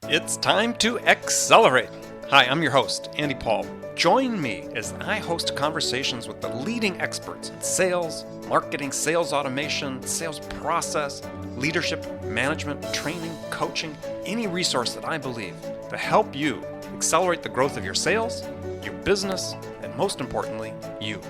It's time to accelerate. Hi, I'm your host, Andy Paul. Join me as I host conversations with the leading experts in sales, marketing, sales automation, sales process, leadership, management, training, coaching, any resource that I believe to help you accelerate the growth of your sales, your business, and most importantly, you.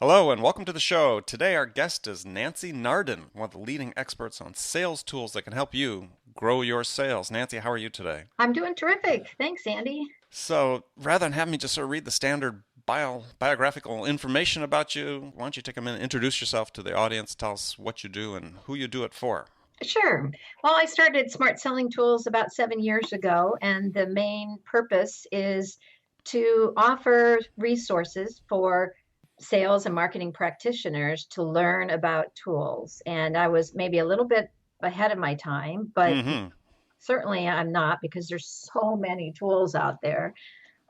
Hello and welcome to the show. Today our guest is Nancy Nardin, one of the leading experts on sales tools that can help you grow your sales. Nancy, how are you today? I'm doing terrific. Thanks, Andy. So rather than have me just sort of read the standard biographical information about you, why don't you take a minute, introduce yourself to the audience, tell us what you do and who you do it for. Sure. Well, I started Smart Selling Tools about 7 years ago, and the main purpose is to offer resources for sales and marketing practitioners to learn about tools. And I was maybe a little bit ahead of my time, but Mm-hmm. certainly I'm not because there's so many tools out there.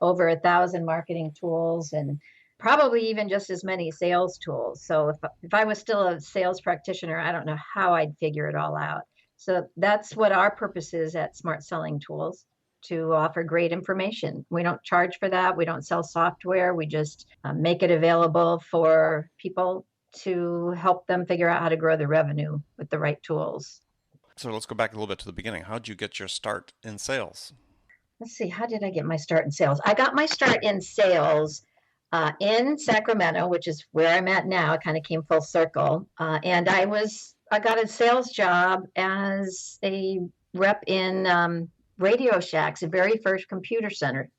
Over 1,000 marketing tools and probably even just as many sales tools. So if I was still a sales practitioner, I don't know how I'd figure it all out. So that's what our purpose is at Smart Selling Tools, to offer great information. We don't charge for that. We don't sell software. We just make it available for people to help them figure out how to grow their revenue with the right tools. So let's go back a little bit to the beginning. How'd you get your start in sales? Let's see, how did I get my start in sales? I got my start in sales in Sacramento, which is where I'm at now. It kind of came full circle. And I got a sales job as a rep in Radio Shack's very first computer center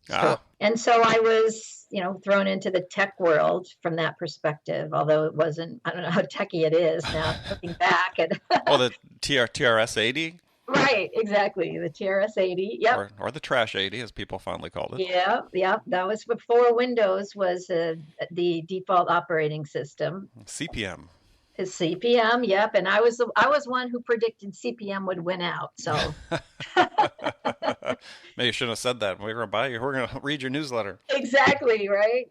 store. Ah, And so I was, thrown into the tech world from that perspective, although it wasn't, I don't know how techy it is now looking back. And oh, the TRS 80 right, exactly. The TRS 80. Yep. or the Trash 80 as people fondly called it. Yeah, yeah, that was before Windows was the default operating system. CPM. Is CPM, yep, and I was one who predicted CPM would win out. So Maybe you shouldn't have said that. We're going to buy you. We're going to read your newsletter. exactly right.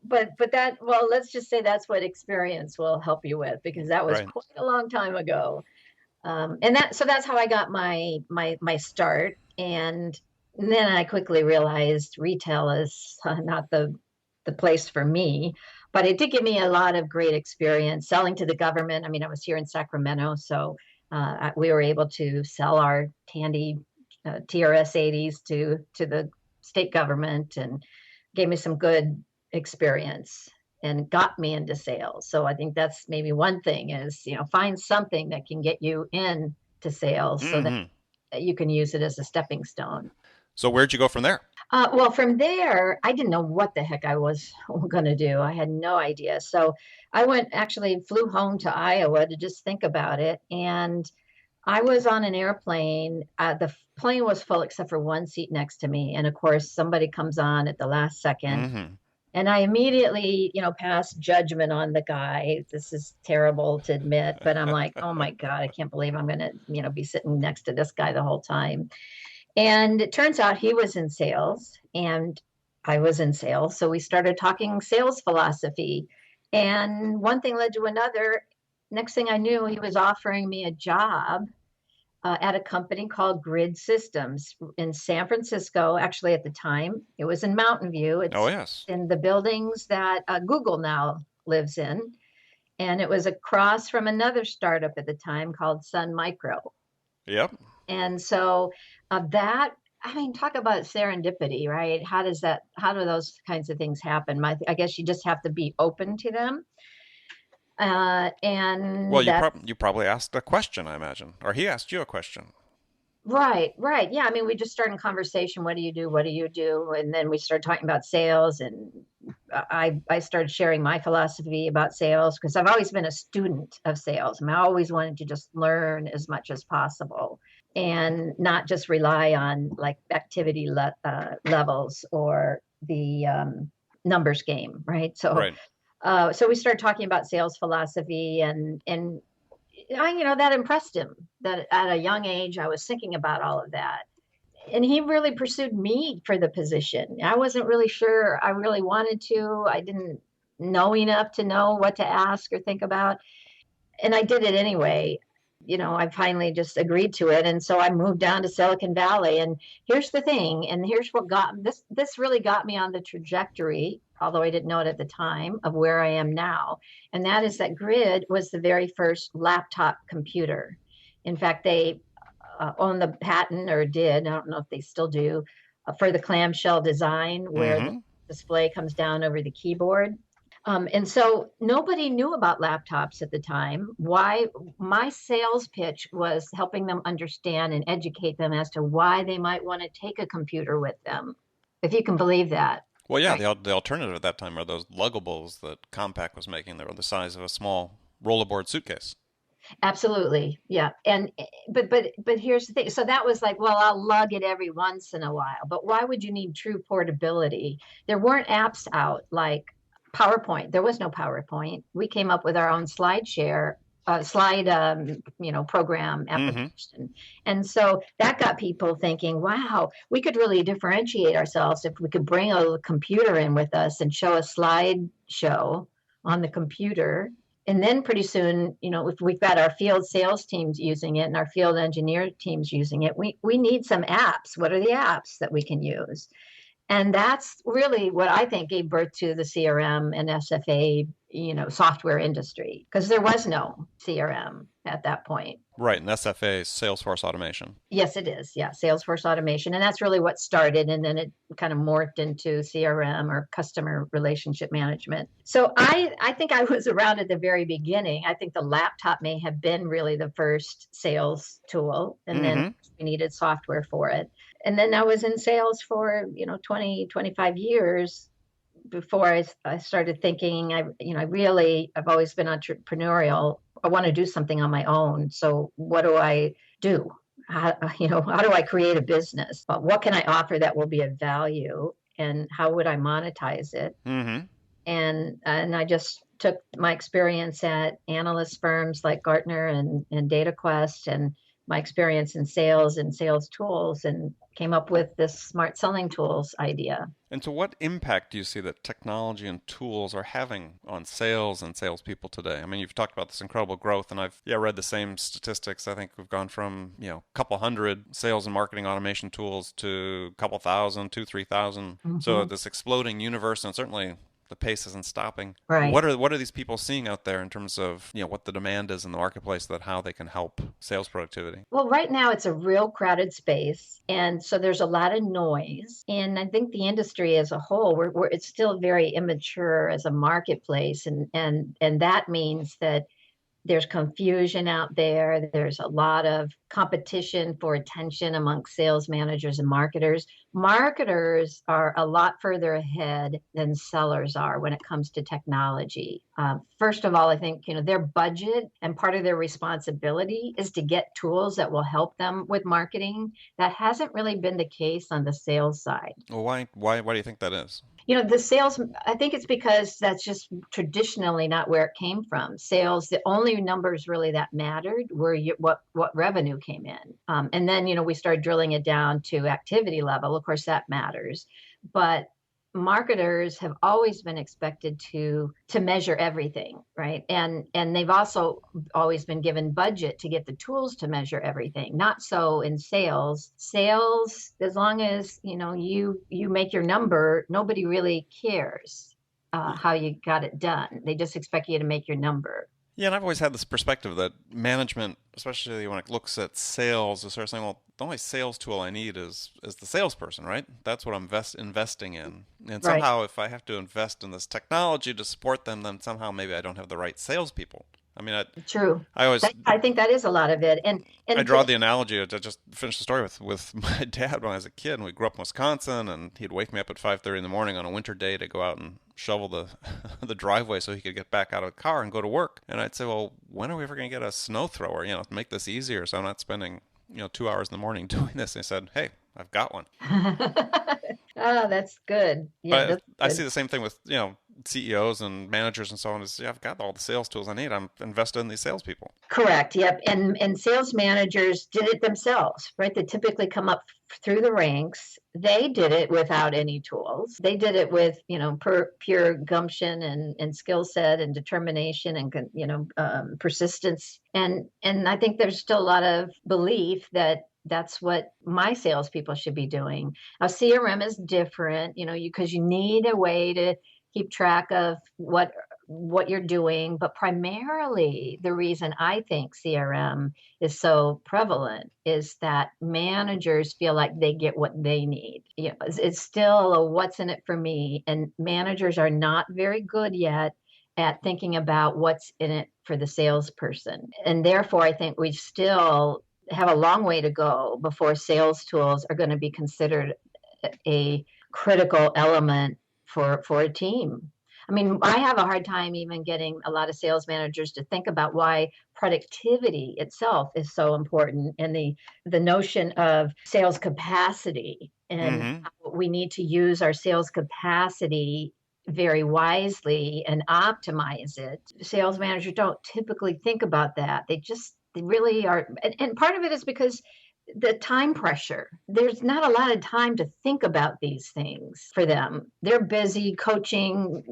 But that, well, let's just say that's what experience will help you with, because that was Right. quite a long time ago. And that's how I got my start. And then I quickly realized retail is not the place for me, but it did give me a lot of great experience selling to the government. I mean, I was here in Sacramento, so we were able to sell our Tandy TRS 80s to the state government, and gave me some good experience and got me into sales. So I think that's maybe one thing is, find something that can get you into sales so that Hmm. you can use it as a stepping stone. So where'd you go from there? Well, from there, I didn't know what the heck I was going to do. I had no idea. So I flew home to Iowa to just think about it. And I was on an airplane. The plane was full except for one seat next to me. And of course, somebody comes on at the last second. Hmm. And I immediately, passed judgment on the guy. This is terrible to admit, but I'm like, oh my God, I can't believe I'm going to, be sitting next to this guy the whole time. And it turns out he was in sales and I was in sales. So we started talking sales philosophy. And one thing led to another. Next thing I knew, he was offering me a job at a company called Grid Systems in San Francisco. Actually, at the time, it was in Mountain View. Oh, It's yes. in the buildings that Google now lives in. And it was across from another startup at the time called Sun Micro. Yep. And so I mean, talk about serendipity, right? How do those kinds of things happen? I guess you just have to be open to them. Well, And you that's you probably asked a question, I imagine, or he asked you a question. right, right. Yeah. I mean, we just started a conversation. What do you do? What do you do? And then we started talking about sales. And I started sharing my philosophy about sales because I've always been a student of sales. I mean, I always wanted to just learn as much as possible and not just rely on like activity levels or the numbers game, right? So, Right. so we started talking about sales philosophy, and that impressed him that at a young age I was thinking about all of that. And he really pursued me for the position. I wasn't really sure I really wanted to. I didn't know enough to know what to ask or think about. And I did it anyway. I finally just agreed to it. And so I moved down to Silicon Valley. And here's the thing, and here's what got this really got me on the trajectory, although I didn't know it at the time, of where I am now. And that is that Grid was the very first laptop computer. In fact, they own the patent, or did, I don't know if they still do, for the clamshell design where the Mm-hmm. display comes down over the keyboard. And so nobody knew about laptops at the time. Why? My sales pitch was helping them understand and educate them as to why they might want to take a computer with them, if you can believe that. Well, yeah, Right. the alternative at that time are those luggables that Compaq was making. They were the size of a small rollerboard suitcase. Absolutely. Yeah. And but here's the thing. So that was like, well, I'll lug it every once in a while. But why would you need true portability? There weren't apps out like PowerPoint. There was no PowerPoint. We came up with our own slide share, slide program Mm-hmm. application. And so that got people thinking, wow, we could really differentiate ourselves if we could bring a computer in with us and show a slide show on the computer. And then pretty soon, if we've got our field sales teams using it and our field engineer teams using it, we need some apps. What are the apps that we can use? And that's really what I think gave birth to the CRM and SFA, software industry, because there was no CRM at that point. Right, and SFA is Salesforce Automation. Yes, it is. Yeah, Salesforce automation. And that's really what started. And then it kind of morphed into CRM, or customer relationship management. So I think I was around at the very beginning. I think the laptop may have been really the first sales tool. And then Mm-hmm. we needed software for it. And then I was in sales for, 20, 25 years before I started thinking, I've always been entrepreneurial. I want to do something on my own. So what do I do? How do I create a business? What can I offer that will be of value, and how would I monetize it? Mm-hmm. And I just took my experience at analyst firms like Gartner and DataQuest, and my experience in sales and sales tools, and came up with this smart selling tools idea. And so, what impact do you see that technology and tools are having on sales and salespeople today? I mean, you've talked about this incredible growth, and I've read the same statistics. I think we've gone from a couple hundred sales and marketing automation tools to a couple thousand, 3,000. So Hmm. this exploding universe, and certainly the pace isn't stopping. Right. What are these people seeing out there in terms of what the demand is in the marketplace, that how they can help sales productivity? Well, right now it's a real crowded space, and so there's a lot of noise. And I think the industry as a whole, it's still very immature as a marketplace, and that means that there's confusion out there. There's a lot of competition for attention amongst sales managers and marketers. Marketers are a lot further ahead than sellers are when it comes to technology. First of all, I think their budget and part of their responsibility is to get tools that will help them with marketing. That hasn't really been the case on the sales side. Well, why do you think that is? The sales, I think it's because that's just traditionally not where it came from. Sales, the only numbers really that mattered were what revenue came in. And then, we started drilling it down to activity level. Of course, that matters. But marketers have always been expected to measure everything, right? And they've also always been given budget to get the tools to measure everything. Not so in sales. Sales, as long as you make your number, nobody really cares how you got it done. They just expect you to make your number. Yeah, and I've always had this perspective that management, especially when it looks at sales, is sort of saying, well, the only sales tool I need is the salesperson, right? That's what I'm investing in. And Right. somehow, if I have to invest in this technology to support them, then somehow maybe I don't have the right salespeople. I mean, True. I always I think that is a lot of it. And I and draw the analogy to just finish the story with my dad when I was a kid, and we grew up in Wisconsin, and he'd wake me up at 5:30 in the morning on a winter day to go out and shovel the the driveway so he could get back out of the car and go to work. And I'd say, well, when are we ever going to get a snow thrower, to make this easier so I'm not spending 2 hours in the morning doing this? And he said, hey, I've got one. oh, that's good. Yeah, But that's I good. see the same thing with CEOs and managers and so on is, yeah, I've got all the sales tools I need. I'm invested in these salespeople. Correct. Yep. And sales managers did it themselves, right? They typically come up through the ranks. They did it without any tools. They did it with, pure gumption and skill set and determination and, persistence. And I think there's still a lot of belief that that's what my salespeople should be doing. Now, CRM is different, because you need a way to keep track of what you're doing, but primarily the reason I think CRM is so prevalent is that managers feel like they get what they need. It's still a what's in it for me, and managers are not very good yet at thinking about what's in it for the salesperson. And therefore, I think we still have a long way to go before sales tools are going to be considered a critical element for a team. I mean, I have a hard time even getting a lot of sales managers to think about why productivity itself is so important, and the notion of sales capacity, and how we need to use our sales capacity very wisely and optimize it. Sales managers don't typically think about that. They really are. And part of it is because the time pressure. There's not a lot of time to think about these things for them. They're busy coaching,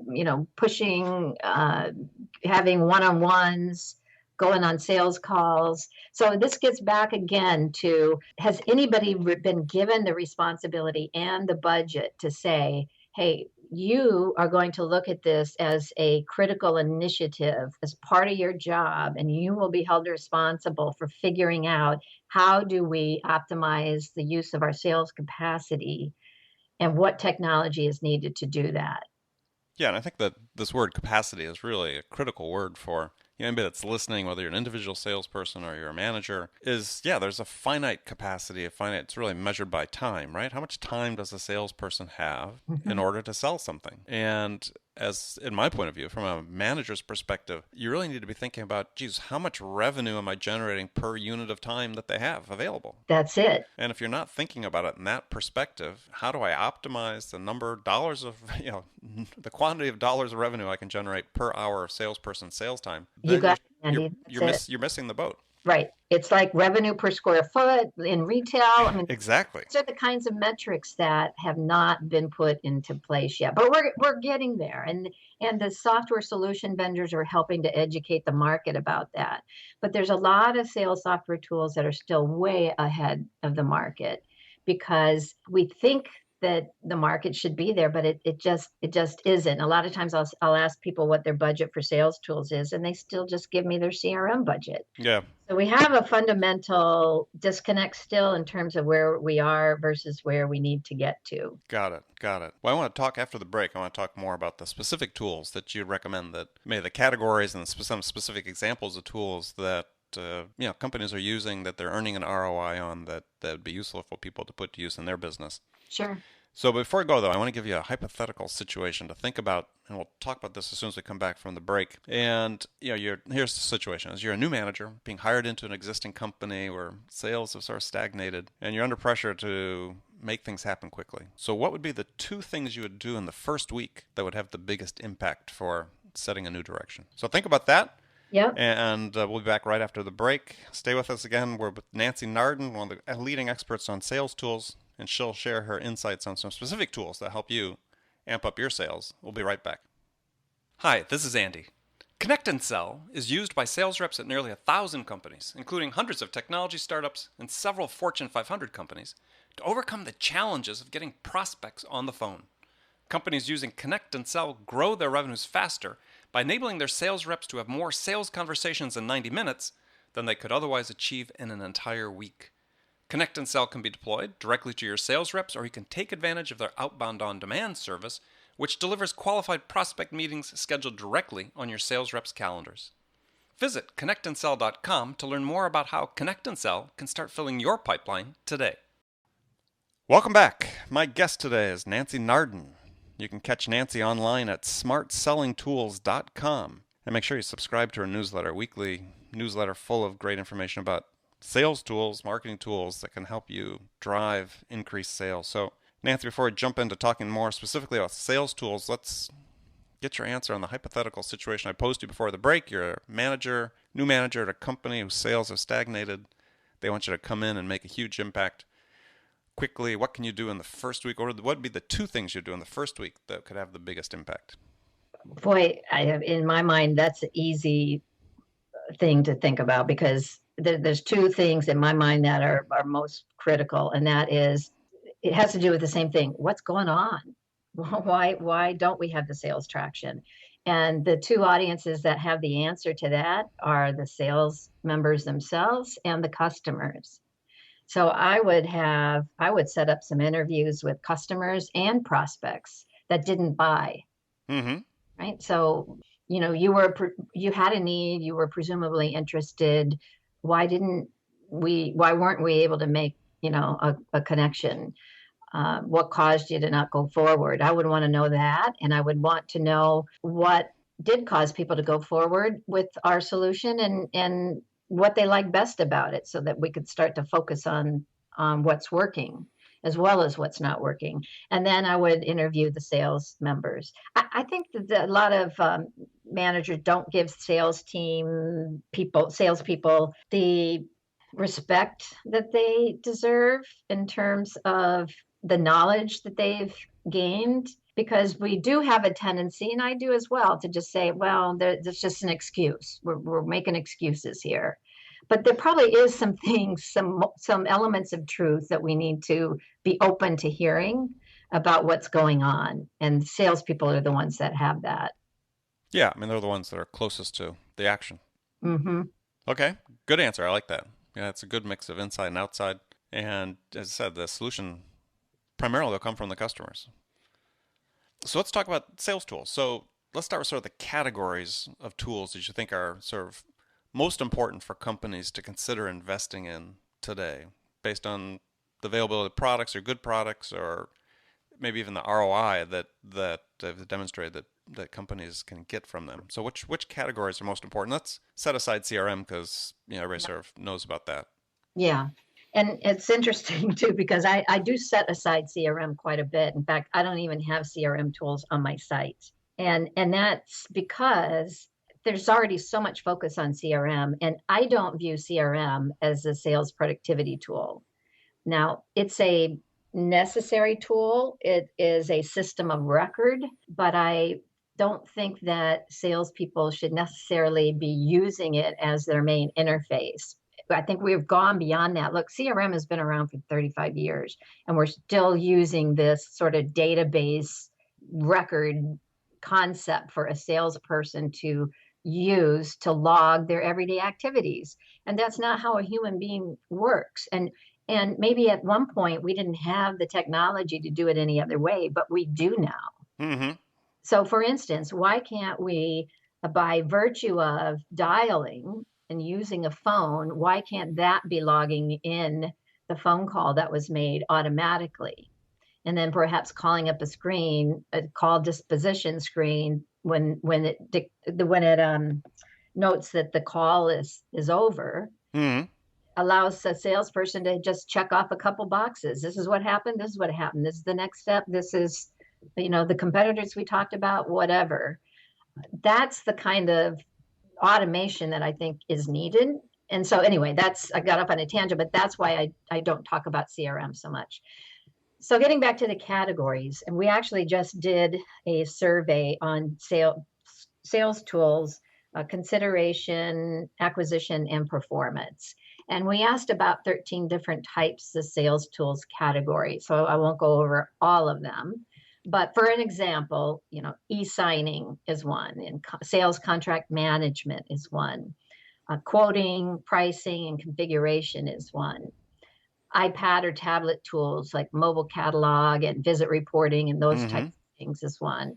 pushing, having one-on-ones, going on sales calls. So this gets back again to, has anybody been given the responsibility and the budget to say, hey, you are going to look at this as a critical initiative as part of your job, and you will be held responsible for figuring out how do we optimize the use of our sales capacity and what technology is needed to do that. Yeah, and I think that this word capacity is really a critical word for anybody that's listening, whether you're an individual salesperson or you're a manager, there's a finite capacity, it's really measured by time, right? How much time does a salesperson have in order to sell something? And as in my point of view, from a manager's perspective, you really need to be thinking about, geez, how much revenue am I generating per unit of time that they have available? That's it. And if you're not thinking about it in that perspective, how do I optimize the number of dollars of, the quantity of dollars of revenue I can generate per hour of salesperson sales time? You got it, You're, Andy. you're missing the boat. Right. It's like revenue per square foot in retail. I mean, exactly. these are the kinds of metrics that have not been put into place yet, but we're getting there. And the software solution vendors are helping to educate the market about that. But there's a lot of sales software tools that are still way ahead of the market, because we think that the market should be there, but it just isn't. A lot of times I'll ask people what their budget for sales tools is, and they still just give me their CRM budget. Yeah. So we have a fundamental disconnect still in terms of where we are versus where we need to get to. Got it. Well, I want to talk after the break. I want to talk more about the specific tools that you recommend, that maybe the categories and some specific examples of tools that companies are using, that they're earning an ROI on, that would be useful for people to put to use in their business. Sure. So before I go, though, I want to give you a hypothetical situation to think about, and we'll talk about this as soon as we come back from the break. And here's the situation: as you're a new manager being hired into an existing company where sales have sort of stagnated, and you're under pressure to make things happen quickly. So what would be the two things you would do in the first week that would have the biggest impact for setting a new direction? So think about that. Yep. And we'll be back right after the break. Stay with us again. We're with Nancy Nardin, one of the leading experts on sales tools, and she'll share her insights on some specific tools that help you amp up your sales. We'll be right back. Hi, this is Andy. Connect and Sell is used by sales reps at nearly 1,000 companies, including hundreds of technology startups and several Fortune 500 companies, to overcome the challenges of getting prospects on the phone. Companies using Connect and Sell grow their revenues faster by enabling their sales reps to have more sales conversations in 90 minutes than they could otherwise achieve in an entire week. Connect and Sell can be deployed directly to your sales reps, or you can take advantage of their outbound on-demand service, which delivers qualified prospect meetings scheduled directly on your sales reps' calendars. Visit connectandsell.com to learn more about how Connect and Sell can start filling your pipeline today. Welcome back. My guest today is Nancy Nardin. You can catch Nancy online at smartsellingtools.com. And make sure you subscribe to her newsletter, a weekly newsletter full of great information about sales tools, marketing tools that can help you drive increased sales. So, Nancy, before we jump into talking more specifically about sales tools, let's get your answer on the hypothetical situation I posed to you before the break. You're a manager, new manager at a company whose sales have stagnated. They want you to come in and make a huge impact quickly. What can you do in the first week? Or what would be the two things you do in the first week that could have the biggest impact? Boy, I have in my mind that's an easy thing to think about because there's two things in my mind that are most critical, and that is it has to do with the same thing. What's going on? Why don't we have the sales traction? And the two audiences that have the answer to that are the sales members themselves and the customers. So I would set up some interviews with customers and prospects that didn't buy, Mm-hmm. right? So, you had a need, you were presumably interested. Why weren't we able to make, a connection? What caused you to not go forward? I would want to know that. And I would want to know what did cause people to go forward with our solution and what they like best about it so that we could start to focus on what's working as well as what's not working. And then I would interview the sales members. I think that a lot of managers don't give salespeople, the respect that they deserve in terms of the knowledge that they've gained, because we do have a tendency, and I do as well, to just say, well, that's just an excuse. We're making excuses here. But there probably is some things, some elements of truth that we need to be open to hearing about what's going on. And salespeople are the ones that have that. Yeah, I mean, they're the ones that are closest to the action. Hmm. Okay, good answer. I like that. Yeah, it's a good mix of inside and outside. And as I said, the solution primarily will come from the customers. So let's talk about sales tools. So let's start with sort of the categories of tools that you think are sort of most important for companies to consider investing in today based on the availability of products or good products or maybe even the ROI that they've demonstrated that companies can get from them. So which categories are most important? Let's set aside CRM because everybody sort of knows about that. Yeah. And it's interesting too, because I do set aside CRM quite a bit. In fact, I don't even have CRM tools on my site. And that's because there's already so much focus on CRM, and I don't view CRM as a sales productivity tool. Now, it's a necessary tool. It is a system of record, but I don't think that salespeople should necessarily be using it as their main interface. I think we've gone beyond that. Look, CRM has been around for 35 years, and we're still using this sort of database record concept for a salesperson to use to log their everyday activities. And that's not how a human being works. And maybe at one point we didn't have the technology to do it any other way, but we do now. Mm-hmm. So, for instance, why can't we, by virtue of dialing and using a phone, why can't that be logging in the phone call that was made automatically? And then perhaps calling up a call disposition screen when it notes that the call is over, Mm-hmm. allows a salesperson to just check off a couple boxes. This is what happened. This is what happened. This is the next step. This is, the competitors we talked about, whatever. That's the kind of automation that I think is needed. And so anyway, I got up on a tangent, but that's why I don't talk about CRM so much. So getting back to the categories, and we actually just did a survey on sales tools, consideration, acquisition, and performance. And we asked about 13 different types of sales tools categories. So I won't go over all of them. But for an example, e-signing is one, and sales contract management is one. Quoting, pricing, and configuration is one. iPad or tablet tools like mobile catalog and visit reporting and those Mm-hmm. types of things is one.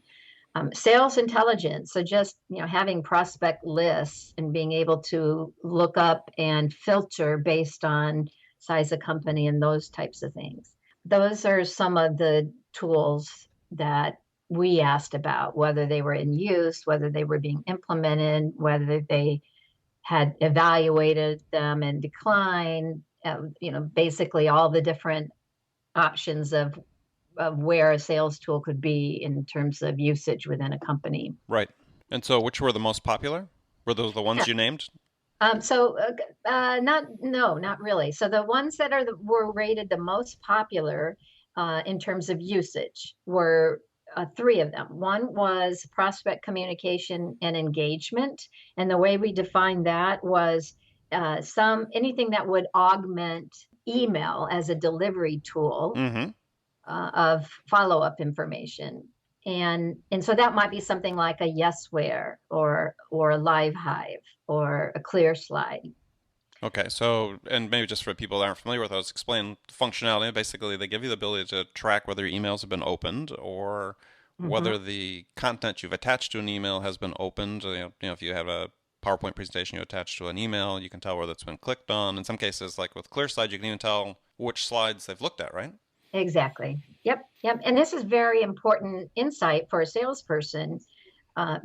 Sales intelligence, so just having prospect lists and being able to look up and filter based on size of company and those types of things. Those are some of the tools that we asked about, whether they were in use, whether they were being implemented, whether they had evaluated them and declined, basically all the different options of of where a sales tool could be in terms of usage within a company. Right. And so, which were the most popular? Were those the ones you named? Not no, not really. So the ones that were rated the most popular in terms of usage were three of them. One was prospect communication and engagement, and the way we defined that was some anything that would augment email as a delivery tool Mm-hmm. of follow-up information. And so that might be something like a Yesware or a Live Hive or a Clear Slide. Okay, so, and maybe just for people that aren't familiar with those, explain functionality. Basically, they give you the ability to track whether your emails have been opened or Hmm. whether the content you've attached to an email has been opened. If you have a PowerPoint presentation you attach to an email, you can tell whether it's been clicked on. In some cases, like with ClearSlide, you can even tell which slides they've looked at, right? Exactly. Yep. Yep. And this is very important insight for a salesperson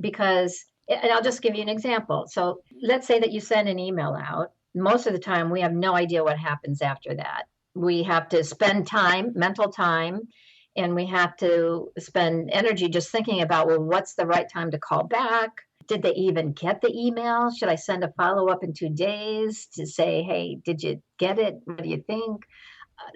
because, and I'll just give you an example. So let's say that you send an email out. Most of the time, we have no idea what happens after that. We have to spend time, mental time, and we have to spend energy just thinking about, well, what's the right time to call back? Did they even get the email? Should I send a follow up in 2 days to say, hey, did you get it? What do you think?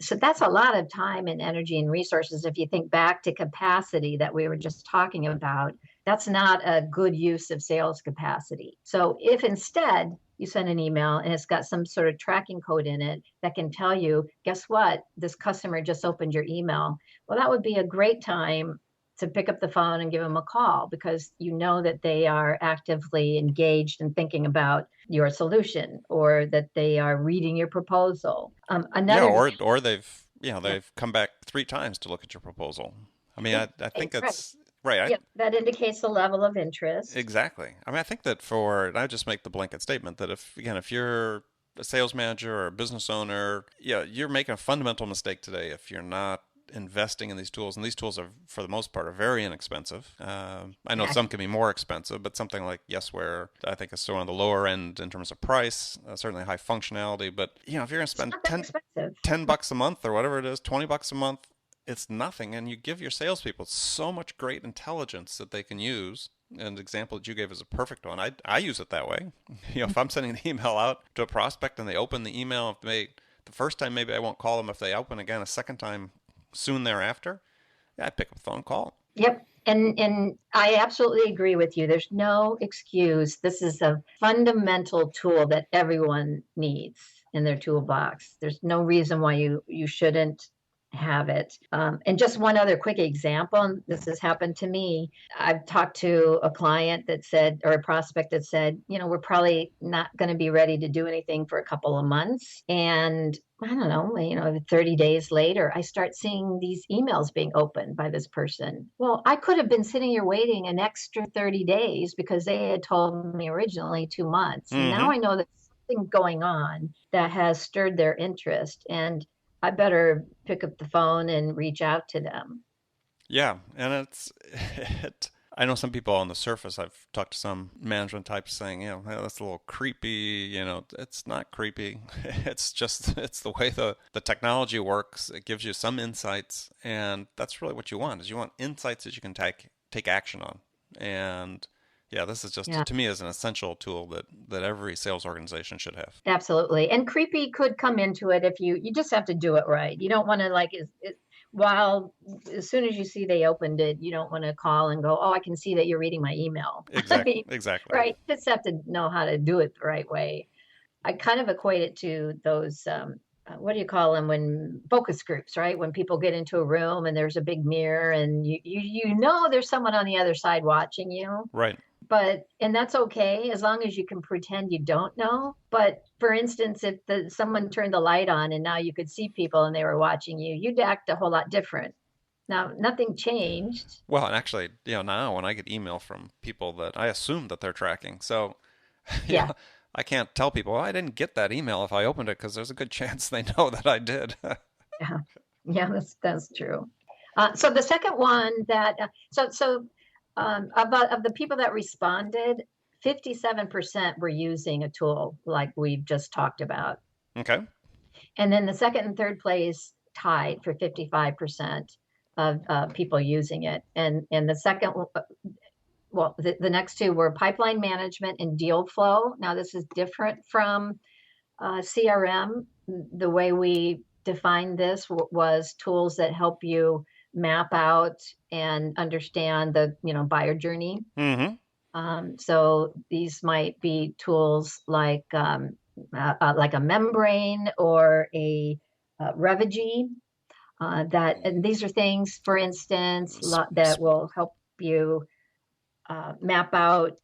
So that's a lot of time and energy and resources. If you think back to capacity that we were just talking about, that's not a good use of sales capacity. So if instead you send an email and it's got some sort of tracking code in it that can tell you, guess what, this customer just opened your email, well, that would be a great time to pick up the phone and give them a call because you know that they are actively engaged and thinking about your solution or that they are reading your proposal. Yeah, Another example, or they've yeah, they've come back 3 times to look at your proposal. I mean, I right, think right, it's right. yeah, that indicates the level of interest. Exactly. I mean, I think that and I just make the blanket statement that if you're a sales manager or a business owner, yeah, you're making a fundamental mistake today if you're not investing in these tools. And these tools are, for the most part, are very inexpensive. I know Yeah, some can be more expensive, but something like Yesware, I think is still on the lower end in terms of price, certainly high functionality. But, if you're going to it's spend not that expensive. 10 bucks a month or whatever it is, 20 bucks a month, it's nothing. And you give your salespeople so much great intelligence that they can use. And the example that you gave is a perfect one. I use it that way. If I'm sending an email out to a prospect and they open the email, if the first time maybe I won't call them. If they open again a second time soon thereafter, yeah, I pick up the phone call. Yep. And I absolutely agree with you. There's no excuse. This is a fundamental tool that everyone needs in their toolbox. There's no reason why you shouldn't have it. And just one other quick example, and this has happened to me. I've talked to a client that said, or a prospect that said, we're probably not going to be ready to do anything for a couple of months. And I don't know, 30 days later, I start seeing these emails being opened by this person. Well, I could have been sitting here waiting an extra 30 days because they had told me originally 2 months. And now Mm-hmm. I know there's something going on that has stirred their interest. And I better pick up the phone and reach out to them. Yeah, and it. I know some people on the surface. I've talked to some management types saying, "Hey, that's a little creepy." It's not creepy. It's the way the technology works. It gives you some insights, and that's really what you want. Is you want insights that you can take action on. And yeah, this is just Yeah, to me is an essential tool that every sales organization should have. absolutely. And creepy could come into it if you just have to do it right. You don't want to like while as soon as you see they opened it, you don't want to call and go, "Oh, I can see that you're reading my email." I mean, Exactly. right? You just have to know how to do it the right way. I kind of equate it to those what do you call them when focus groups, right? When people get into a room and there's a big mirror and you know there's someone on the other side watching you, Right. and that's okay as long as you can pretend you don't know. But for instance, if someone turned the light on and now you could see people and they were watching you, you'd act a whole lot different. Now, nothing changed. Well, and actually, now when I get email from people that I assume that they're tracking, so you Yeah, know, I can't tell people, I didn't get that email if I opened it because there's a good chance they know that I did. yeah, yeah, that's true. So the second one that about of the people that responded, 57% were using a tool like we've just talked about. Okay. And then the second and third place tied for 55%. of people using it. And the second, well, the next two were pipeline management and deal flow. Now, this is different from CRM. The way we defined this was tools that help you map out and understand the buyer journey. Mm-hmm. So these might be tools like a membrane or a Revigi. And these are things, for instance, that will help you map out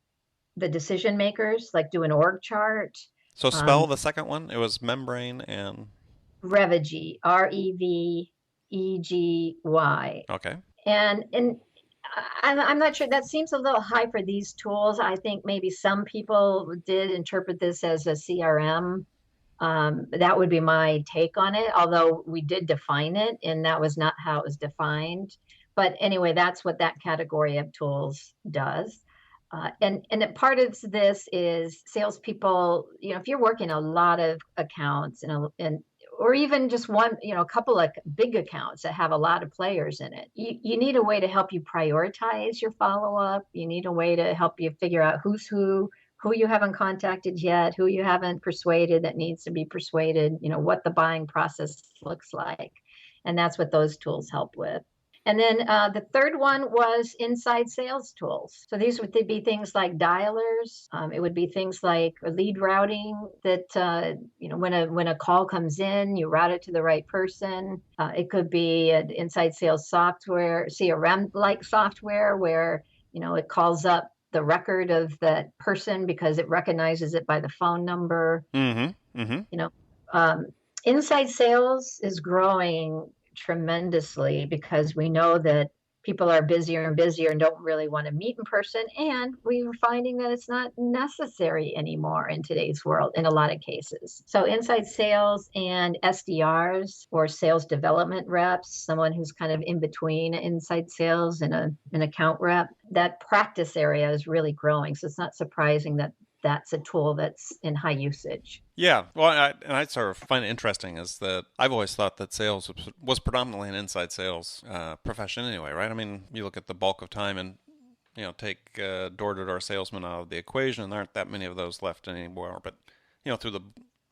the decision makers, like do an org chart. So spell Um, the second one. It was membrane and Revigi, Revegi. okay. And I'm not sure. That seems a little high for these tools. I think maybe some people did interpret this as a CRM. That would be my take on it, although we did define it, and that was not how it was defined. But anyway, that's what that category of tools does. And part of this is salespeople, if you're working a lot of accounts and or even just one, a couple of big accounts that have a lot of players in it, you need a way to help you prioritize your follow-up. You need a way to help you figure out who's who you haven't contacted yet, who you haven't persuaded that needs to be persuaded, what the buying process looks like. And that's what those tools help with. And then the third one was inside sales tools. So these would be things like dialers. It would be things like lead routing that, when a call comes in, you route it to the right person. It could be an inside sales software, CRM-like software where, it calls up the record of that person because it recognizes it by the phone number. Mm-hmm. Mm-hmm. Um, inside sales is growing tremendously because we know that people are busier and busier and don't really want to meet in person. And we are finding that it's not necessary anymore in today's world in a lot of cases. So inside sales and SDRs, or sales development reps, someone who's kind of in between inside sales and an account rep, that practice area is really growing. So it's not surprising that that's a tool that's in high usage. Yeah, well, I sort of find it interesting is that I've always thought that sales was predominantly an inside sales profession anyway, right? I mean, you look at the bulk of time and take door-to-door salesmen out of the equation, and there aren't that many of those left anymore. But through the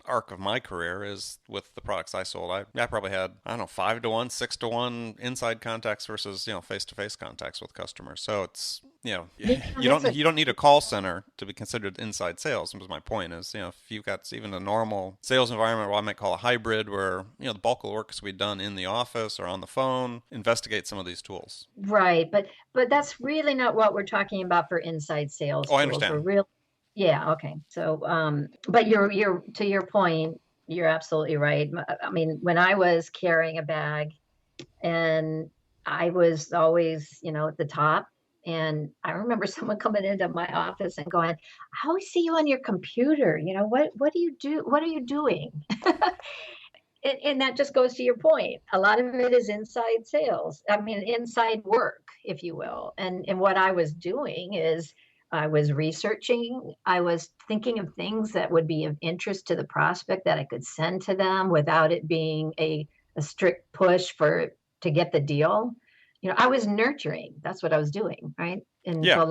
arc of my career is with the products I sold, I probably had, I don't know, 5-to-1, 6-to-1 inside contacts versus face-to-face contacts with customers. So it's you don't need a call center to be considered inside sales. Was my point is if you've got even a normal sales environment, what I might call a hybrid, where the bulk of the work is to be done in the office or on the phone, investigate some of these tools. Right, but that's really not what we're talking about for inside sales Oh, I tools. understand. Yeah, okay. So, but you're to your point, you're absolutely right. I mean, when I was carrying a bag, and I was always, at the top, and I remember someone coming into my office and going, "I always see you on your computer. What do you do? What are you doing?" And that just goes to your point. A lot of it is inside sales. I mean, inside work, if you will. And what I was doing is I was researching. I was thinking of things that would be of interest to the prospect that I could send to them without it being a strict push to get the deal. I was nurturing. That's what I was doing, right? And so Yeah. a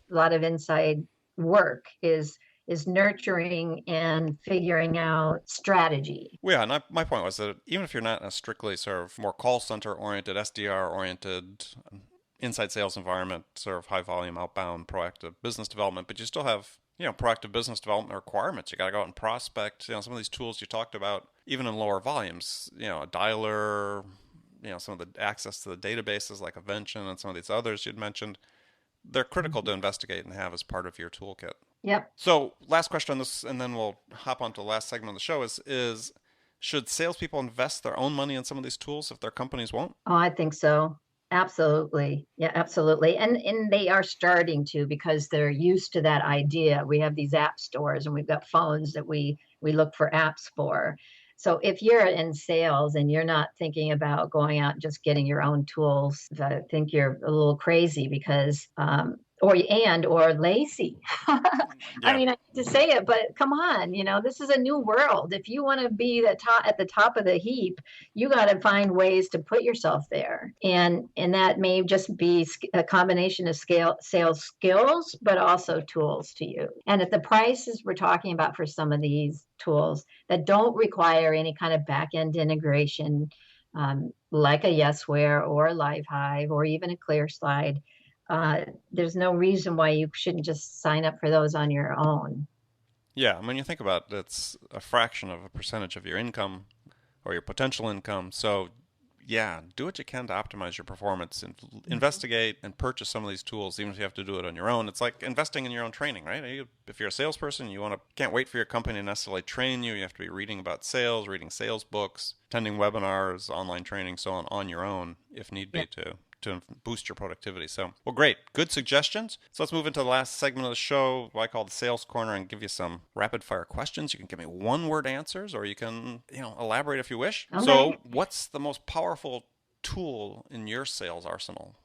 lot of inside work is nurturing and figuring out strategy. Well, yeah, and my point was that even if you're not in a strictly sort of more call center oriented, SDR oriented, inside sales environment, sort of high volume, outbound, proactive business development, but you still have, proactive business development requirements. You got to go out and prospect, some of these tools you talked about, even in lower volumes, a dialer, some of the access to the databases like Avention and some of these others you'd mentioned, they're critical to investigate and have as part of your toolkit. Yep. So, last question on this, and then we'll hop on to the last segment of the show is should salespeople invest their own money in some of these tools if their companies won't? Oh, I think so. Absolutely. Yeah, absolutely. And they are starting to because they're used to that idea. We have these app stores and we've got phones that we look for apps for. So if you're in sales and you're not thinking about going out and just getting your own tools, I think you're a little crazy because or lazy. I Yeah. mean, I hate to say it, but come on, this is a new world. If you want to be at the top of the heap, you got to find ways to put yourself there. And that may just be a combination of sales skills, but also tools to use. And at the prices we're talking about for some of these tools that don't require any kind of back end integration, like a Yesware or a Livehive or even a ClearSlide, there's no reason why you shouldn't just sign up for those on your own. Yeah. When you think about it, it's a fraction of a percentage of your income or your potential income. So, yeah, do what you can to optimize your performance and investigate and purchase some of these tools, even if you have to do it on your own. It's like investing in your own training, right? If you're a salesperson, can't wait for your company to necessarily train you. You have to be reading about sales, reading sales books, attending webinars, online training, so on your own, if need Yeah. be, to boost your productivity. So, well, great. Good suggestions. So let's move into the last segment of the show, what I call the sales corner, and give you some rapid fire questions. You can give me one word answers or you can, elaborate if you wish. Okay. So what's the most powerful tool in your sales arsenal?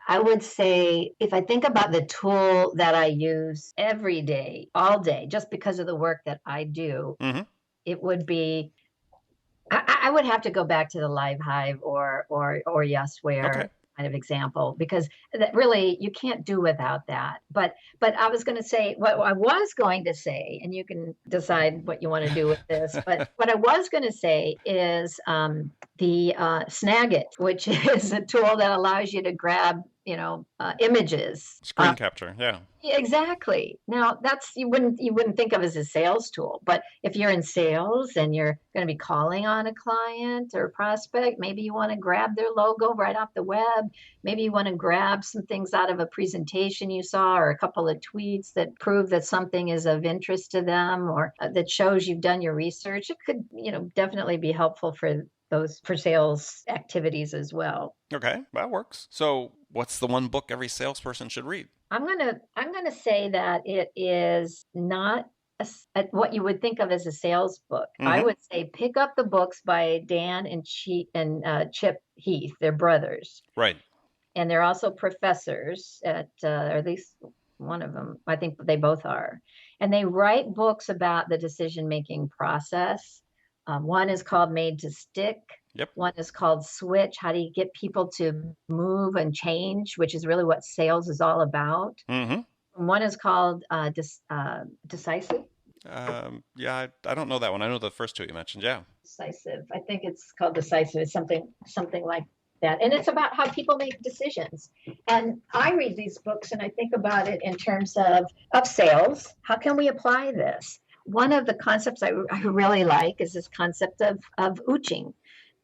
I would say if I think about the tool that I use every day, all day, just because of the work that I do, Mm-hmm. it would be I would have to go back to the Live Hive or Yesware Okay. kind of example because that really you can't do without that. But I was going to say what I was going to say, and you can decide what you want to do with this. But what I was going to say is the Snagit, which is a tool that allows you to grab images. Screen capture. Yeah. Yeah, exactly. Now that's you wouldn't think of as a sales tool, but if you're in sales and you're going to be calling on a client or prospect, maybe you want to grab their logo right off the web. Maybe you want to grab some things out of a presentation you saw or a couple of tweets that prove that something is of interest to them or that shows you've done your research. It could, definitely be helpful for sales activities as well. Okay. That works. So what's the one book every salesperson should read? I'm gonna say that it is not what you would think of as a sales book. I Mm-hmm. would say pick up the books by Dan and Chip Heath. They're brothers, Right. and they're also professors or at least one of them. I think they both are, and they write books about the decision making process. One is called Made to Stick. Yep. One is called Switch. How do you get people to move and change, which is really what sales is all about. Mm-hmm. One is called Decisive. Yeah, I don't know that one. I know the first two you mentioned. Yeah. Decisive. I think it's called Decisive. It's something like that. And it's about how people make decisions. And I read these books and I think about it in terms of sales. How can we apply this? One of the concepts I really like is this concept of ooching.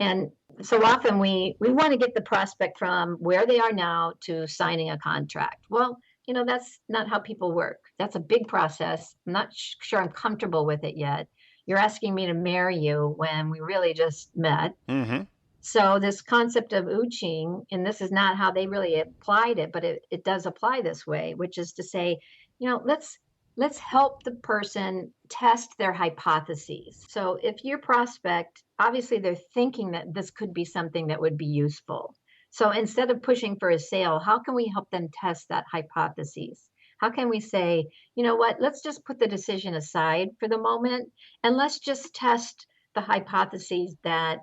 And so often we want to get the prospect from where they are now to signing a contract. Well, that's not how people work. That's a big process. I'm not sure I'm comfortable with it yet. You're asking me to marry you when we really just met. Mm-hmm. So this concept of ooching, and this is not how they really applied it, but it does apply this way, which is to say, let's help the person test their hypotheses. So if your prospect, obviously they're thinking that this could be something that would be useful. So instead of pushing for a sale, how can we help them test that hypothesis? How can we say, you know what, let's just put the decision aside for the moment and let's just test the hypotheses that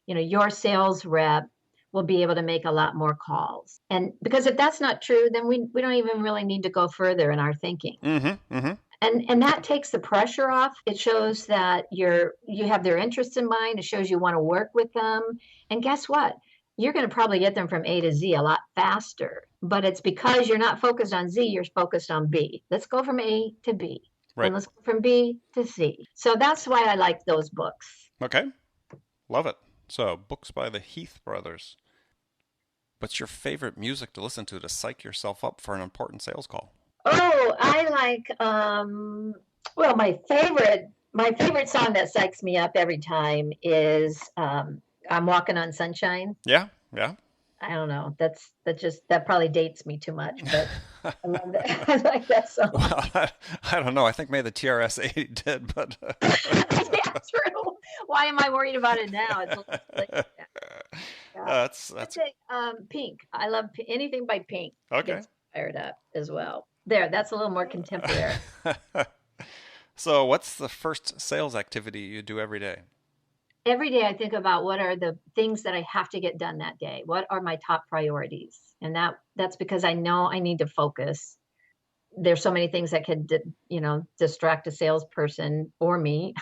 your sales rep will be able to make a lot more calls. And because if that's not true, then we don't even really need to go further in our thinking. Mm-hmm. Mm-hmm. And that takes the pressure off. It shows that you have their interests in mind. It shows you want to work with them. And guess what? You're going to probably get them from A to Z a lot faster. But it's because you're not focused on Z, you're focused on B. Let's go from A to B. Right. And let's go from B to C. So that's why I like those books. Okay. Love it. So, books by the Heath brothers. What's your favorite music to listen to psych yourself up for an important sales call? Oh, I like well, my favorite song that psychs me up every time is I'm Walking on Sunshine. Yeah. Yeah. I don't know. That probably dates me too much, but I love that. I like that song. Well, I don't know. I think maybe the TRS-80 did, but Yeah, true. Why am I worried about it now? It's like, yeah. that's I'd say Pink. I love anything by Pink. okay. fired up as well. There, that's a little more contemporary. So, what's the first sales activity you do every day? Every day I think about what are the things that I have to get done that day. What are my top priorities? And that's because I know I need to focus. There's so many things that could, distract a salesperson or me.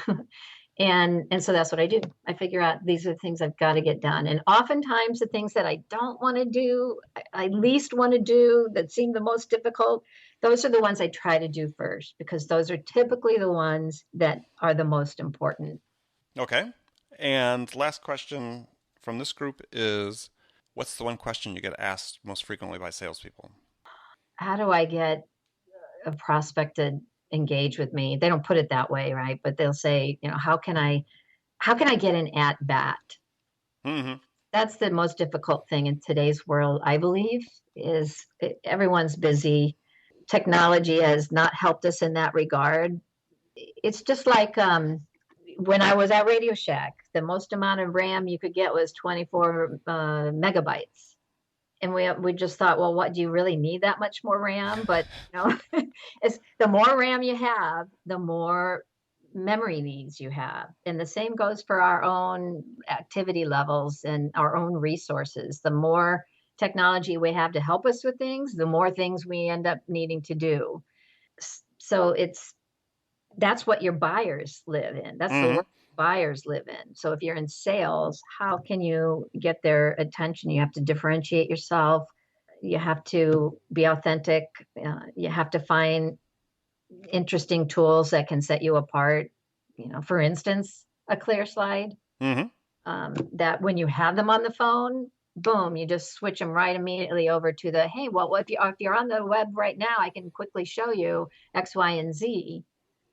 And so that's what I do. I figure out these are the things I've got to get done. And oftentimes the things that I don't want to do, I least want to do, that seem the most difficult, those are the ones I try to do first because those are typically the ones that are the most important. Okay. And last question from this group is, what's the one question you get asked most frequently by salespeople? How do I get a prospect to engage with me? They don't put it that way, right? But they'll say, how can I get an at bat? Mm-hmm. That's the most difficult thing in today's world, I believe, everyone's busy. Technology has not helped us in that regard. It's just like when I was at Radio Shack, the most amount of RAM you could get was 24 megabytes. And we just thought, well, what do you really need that much more RAM? But it's the more RAM you have, the more memory needs you have. And the same goes for our own activity levels and our own resources. The more technology we have to help us with things, the more things we end up needing to do. So that's what your buyers live in. That's the Mm-hmm. world buyers live in. So if you're in sales, how can you get their attention? You have to differentiate yourself. You have to be authentic. You have to find interesting tools that can set you apart. For instance, a clear slide. Mm-hmm. That when you have them on the phone, boom, you just switch them right immediately over to the, hey, well, if you're on the web right now, I can quickly show you X, Y, and Z.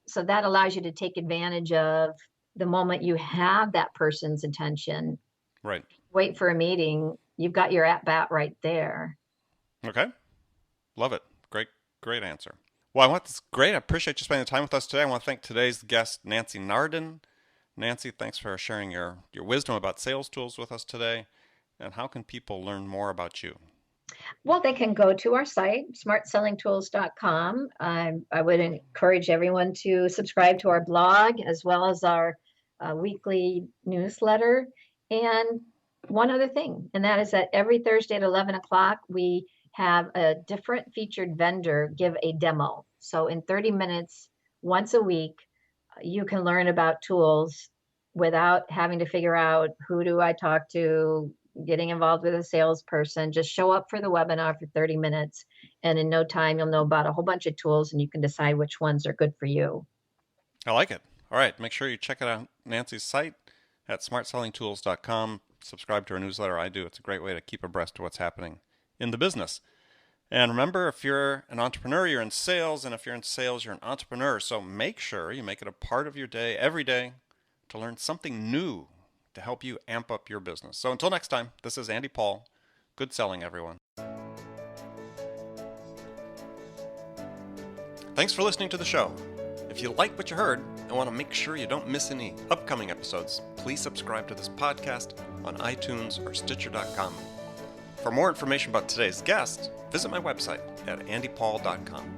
So that allows you to take advantage of the moment you have that person's attention. Right. Wait for a meeting, you've got your at bat right there. Okay. Love it. Great answer. Well, that's great. I appreciate you spending the time with us today. I want to thank today's guest, Nancy Nardin. Nancy, thanks for sharing your wisdom about sales tools with us today. And how can people learn more about you? Well, they can go to our site, smartsellingtools.com. I would encourage everyone to subscribe to our blog as well as our weekly newsletter. And one other thing, and that is that every Thursday at 11 o'clock, we have a different featured vendor give a demo. So in 30 minutes, once a week, you can learn about tools without having to figure out who do I talk to, getting involved with a salesperson. Just show up for the webinar for 30 minutes, and in no time, you'll know about a whole bunch of tools, and you can decide which ones are good for you. I like it. All right. Make sure you check out Nancy's site at smartsellingtools.com. Subscribe to her newsletter. I do. It's a great way to keep abreast of what's happening in the business. And remember, if you're an entrepreneur, you're in sales, and if you're in sales, you're an entrepreneur. So make sure you make it a part of your day every day to learn something new to help you amp up your business. So until next time, this is Andy Paul. Good selling, everyone. Thanks for listening to the show. If you like what you heard and want to make sure you don't miss any upcoming episodes, please subscribe to this podcast on iTunes or Stitcher.com. For more information about today's guest, visit my website at andypaul.com.